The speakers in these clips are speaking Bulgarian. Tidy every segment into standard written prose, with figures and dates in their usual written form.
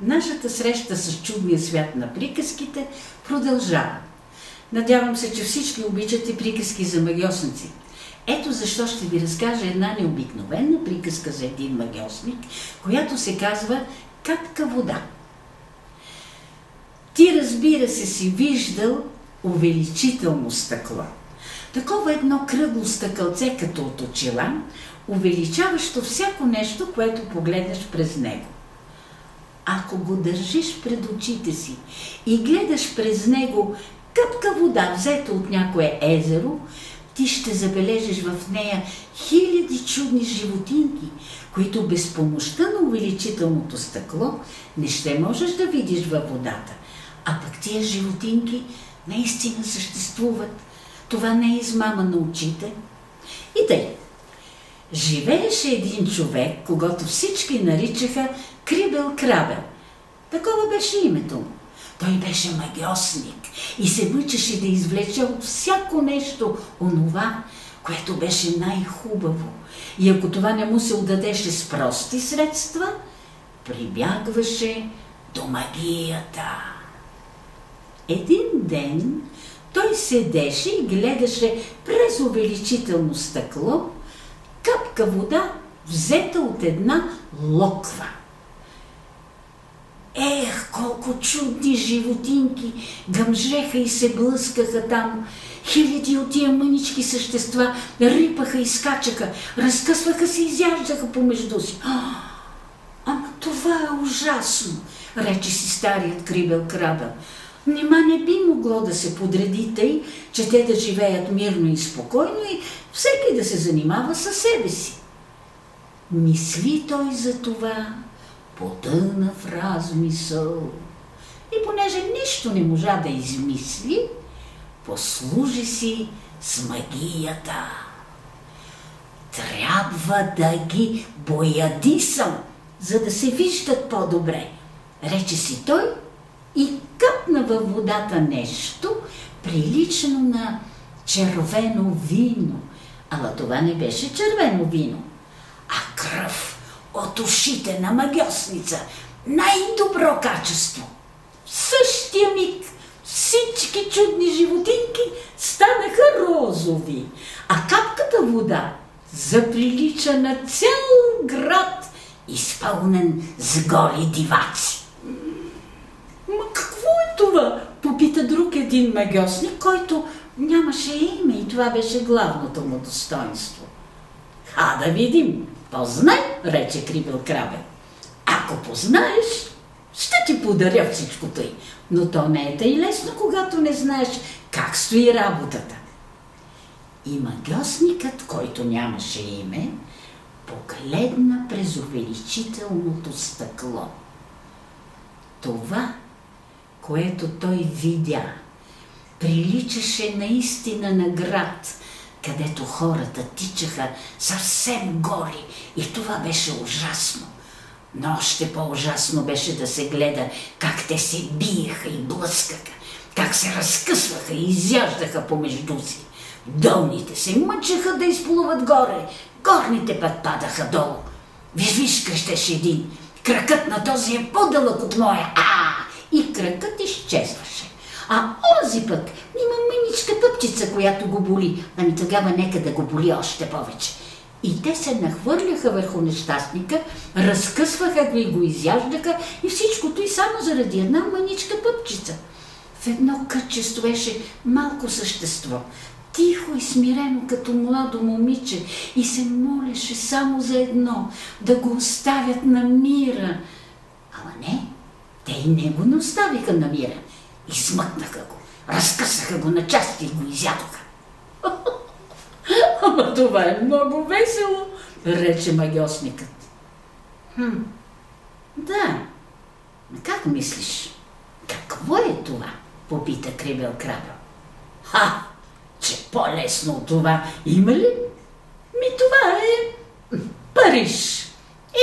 Нашата среща с чудния свят на приказките продължава. Надявам се, че всички обичате приказки за магьосници. Ето защо ще ви разкажа една необикновена приказка за един магьосник, която се казва "Капка вода". Ти, разбира се, си виждал увеличително стъкло. Такова едно кръгло стъкълце като от очила, увеличаващо всяко нещо, което погледнеш през него. Ако го държиш пред очите си и гледаш през него капка вода, взета от някое езеро, ти ще забележиш в нея хиляди чудни животинки, които без помощта на увеличителното стъкло не ще можеш да видиш във водата. А пък тия животинки наистина съществуват. Това не е измама на очите. И тъй. Живееше един човек, когато всички наричаха Крибел-Крабел. Такова беше името му. Той беше магьосник и се мъчеше да извлече от всяко нещо онова, което беше най-хубаво. И ако това не му се отдадеше с прости средства, прибягваше до магията. Един ден той седеше и гледаше през увеличително стъкло капка вода, взета от една локва. Ех, колко чудни животинки гъмжеха и се блъскаха там. Хиляди от тия мънички същества рипаха и скачаха, разкъсваха се и изяждаха помежду си. Ама това е ужасно, рече си старият Крибел-Крабел. Нима не би могло да се подреди тъй, че те да живеят мирно и спокойно и всеки да се занимава със себе си. Мисли той за това, потъна в размисъл и понеже нищо не можа да измисли, послужи си с магията. Трябва да ги боядисам, за да се виждат по-добре, рече си той и капна във водата нещо, прилично на червено вино. Ала това не беше червено вино, а кръв от ушите на магьосница, най-добро качество. В същия миг всички чудни животинки станаха розови, а капката вода заприлича на цял град, изпълнен с голи диваци. Ма какво е това? Попита друг един магьосник, който нямаше име и това беше главното му достоинство. Да видим. Познай, рече Крибел-Крабел. Ако познаеш, ще ти подаря всичко тъй. Но то не е тъй лесно, когато не знаеш как стои работата. И магьосникът, който нямаше име, погледна през увеличителното стъкло. Това, което той видя, приличаше наистина на град, където хората тичаха съвсем голи и това беше ужасно. Но още по-ужасно беше да се гледа как те се биеха и блъскаха, как се разкъсваха и изяждаха помежду си. Долните се мъчеха да изплуват горе, горните път падаха долу. Виж, крещеше един, кракът на този е по-дълъг от моя. И кракът изчезваше. А онзи пък има мъничка пъпчица, която го боли. Ами тогава нека да го боли още повече. И те се нахвърляха върху нещастника, разкъсваха го и го изяждаха и всичкото и само заради една мъничка пъпчица. В едно кътче стоеше малко същество, тихо и смирено като младо момиче и се молеше само за едно – да го оставят на мира. Ама не, те и него не оставиха на мира. Измъкнаха го, разкъсаха го на части и го изядоха. Ама това е много весело, рече магьосникът. Да, как мислиш? Какво е това? Попита Крибел-Крабел. Че по-лесно от това има ли? Това е Париж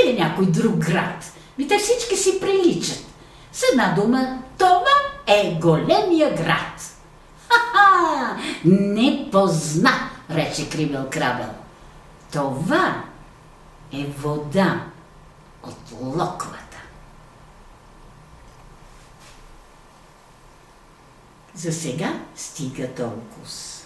или някой друг град. Те всички си приличат. С една дума, това е големия град. Не позна, рече Крибел-Крабел. Това е вода от локвата. За сега стига толкова.